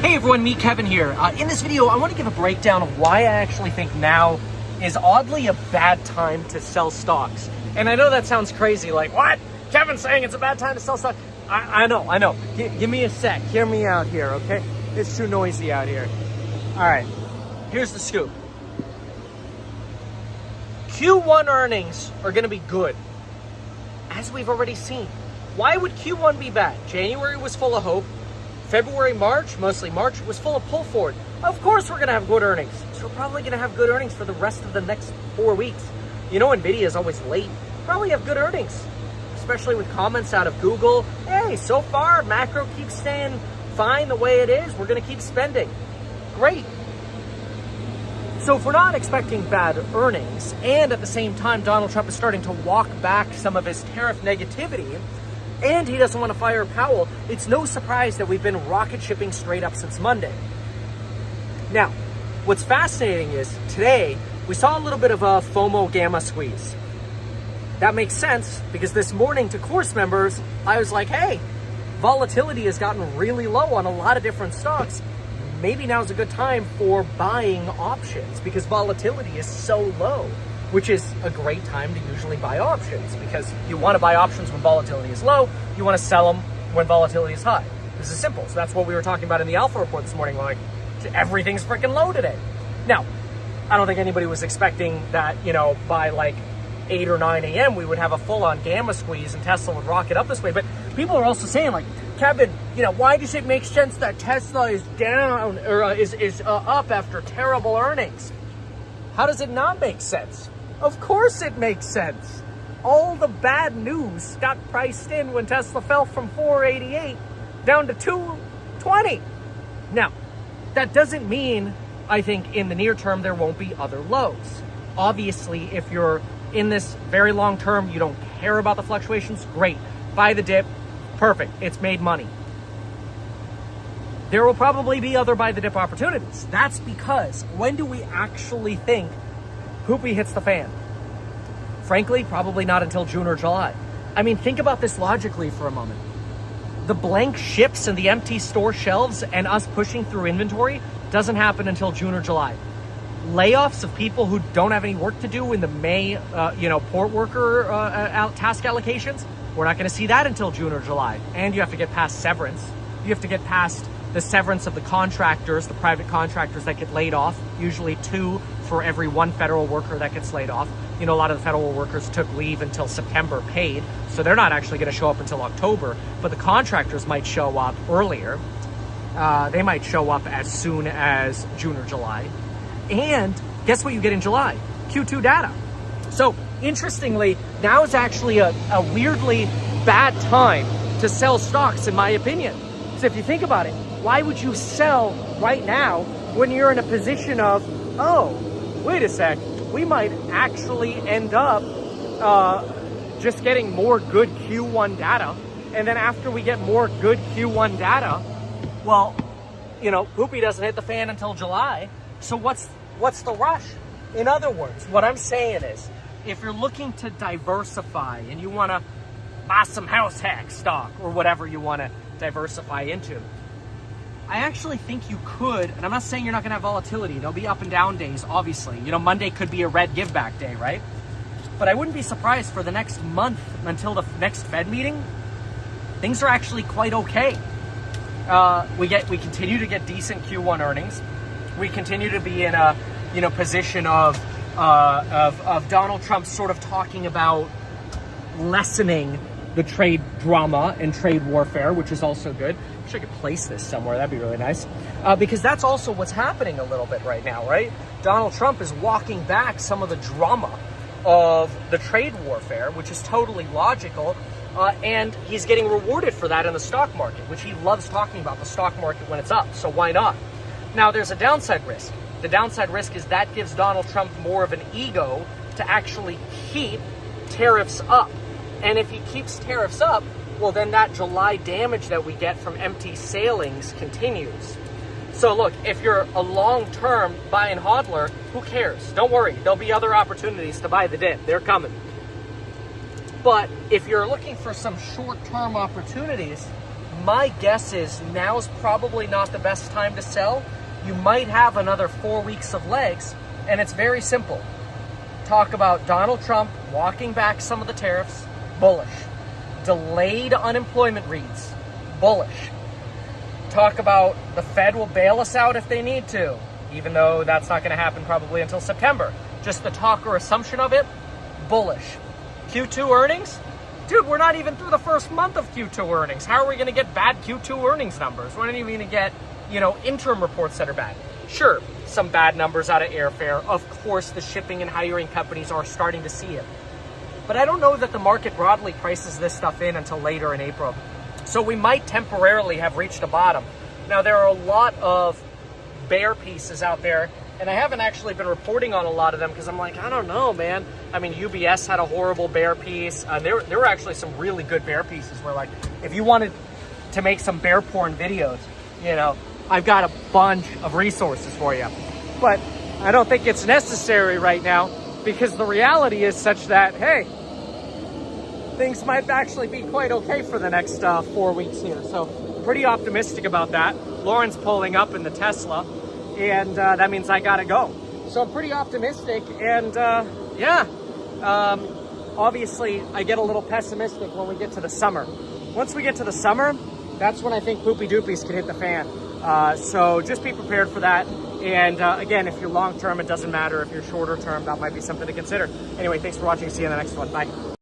Hey everyone, me Kevin here. In this video, I want to give a breakdown of why I actually think now is oddly a bad time to sell stocks. And I know that sounds crazy, like, what? Kevin's saying it's a bad time to sell stocks. I know. Give me a sec. Hear me out here, okay? It's too noisy out here. All right, here's the scoop. Q1 earnings are going to be good, as we've already seen. Why would Q1 be bad? January was full of hope. February, March, mostly March, was full of pull forward. Of course we're going to have good earnings. So we're probably going to have good earnings for the rest of the next 4 weeks. You know, NVIDIA is always late. Probably have good earnings, especially with comments out of Google. Hey, so far, macro keeps staying fine the way it is. We're going to keep spending. Great. So if we're not expecting bad earnings, and at the same time, Donald Trump is starting to walk back some of his tariff negativity, and he doesn't want to fire Powell, it's no surprise that we've been rocket shipping straight up since Monday. Now, what's fascinating is today we saw a little bit of a FOMO gamma squeeze. That makes sense because this morning to course members, I was like, hey, volatility has gotten really low on a lot of different stocks. Maybe now's a good time for buying options because volatility is so low, which is a great time to usually buy options because you want to buy options when volatility is low. You want to sell them when volatility is high. This is simple. So that's what we were talking about in the Alpha report this morning. Like, everything's freaking low today. Now, I don't think anybody was expecting that, you know, by like 8 or 9 a.m. we would have a full-on gamma squeeze and Tesla would rocket up this way. But people are also saying, like, Kevin, you know, why does it make sense that Tesla is down or is up after terrible earnings? How does it not make sense? Of course it makes sense. All the bad news got priced in when Tesla fell from 488 down to 220. Now, that doesn't mean, I think, in the near term, there won't be other lows. Obviously, if you're in this very long term, you don't care about the fluctuations, great. Buy the dip, perfect. It's made money. There will probably be other buy the dip opportunities. That's because when do we actually think poopy hits the fan? Frankly, probably not until June or July. I mean, think about this logically for a moment. The blank ships and the empty store shelves and us pushing through inventory doesn't happen until June or July. Layoffs of people who don't have any work to do in the May, port worker task allocations, we're not going to see that until June or July. And you have to get past severance. You have to get past the severance of the contractors, the private contractors that get laid off, usually 2 for every 1 federal worker that gets laid off. You know, a lot of the federal workers took leave until September paid, so they're not actually going to show up until October, but the contractors might show up earlier. They might show up as soon as June or July. And guess what you get in July? Q2 data. So interestingly, now is actually a weirdly bad time to sell stocks, in my opinion. So if you think about it, why would you sell right now when you're in a position of, oh, wait a sec, we might actually end up just getting more good Q1 data. And then after we get more good Q1 data, well, you know, poopy doesn't hit the fan until July. So what's the rush? In other words, what I'm saying is, if you're looking to diversify and you want to buy some house hack stock or whatever you want to diversify into, I actually think you could, and I'm not saying you're not going to have volatility. There'll be up and down days, obviously. You know, Monday could be a red give back day, right? But I wouldn't be surprised for the next month until the next Fed meeting, things are actually quite okay. We continue to get decent Q1 earnings. We continue to be in a, you know, position of Donald Trump sort of talking about lessening the trade drama and trade warfare, which is also good. I wish I could place this somewhere. That'd be really nice. Because that's also what's happening a little bit right now, right? Donald Trump is walking back some of the drama of the trade warfare, which is totally logical. And he's getting rewarded for that in the stock market, which he loves talking about the stock market when it's up. So why not? Now, there's a downside risk. The downside risk is that gives Donald Trump more of an ego to actually keep tariffs up. And if he keeps tariffs up, well, then that July damage that we get from empty sailings continues. So look, if you're a long-term buy and hodler, who cares? Don't worry. There'll be other opportunities to buy the dip. They're coming. But if you're looking for some short-term opportunities, my guess is now's probably not the best time to sell. You might have another 4 weeks of legs, and it's very simple. Talk about Donald Trump walking back some of the tariffs, bullish. Delayed unemployment reads, bullish. Talk about the Fed will bail us out if they need to, even though that's not going to happen probably until September. Just the talk or assumption of it, bullish. Q2 earnings? Dude, we're not even through the first month of Q2 earnings. How are we going to get bad Q2 earnings numbers? We're not even going to get, interim reports that are bad. Sure, some bad numbers out of airfare. Of course, the shipping and hiring companies are starting to see it. But I don't know that the market broadly prices this stuff in until later in April. So we might temporarily have reached a bottom. Now, there are a lot of bear pieces out there, and I haven't actually been reporting on a lot of them because I'm like, I don't know, man. I mean, UBS had a horrible bear piece. There were actually some really good bear pieces where, like, if you wanted to make some bear porn videos, I've got a bunch of resources for you. But I don't think it's necessary right now because the reality is such that, hey, things might actually be quite okay for the next 4 weeks here. So pretty optimistic about that. Lauren's pulling up in the Tesla, and that means I gotta go. So I'm pretty optimistic, and obviously I get a little pessimistic when we get to the summer. Once we get to the summer, that's when I think poopy doopies can hit the fan. So just be prepared for that. And again, if you're long term, it doesn't matter. If you're shorter term, that might be something to consider. Anyway, thanks for watching. See you in the next one. Bye.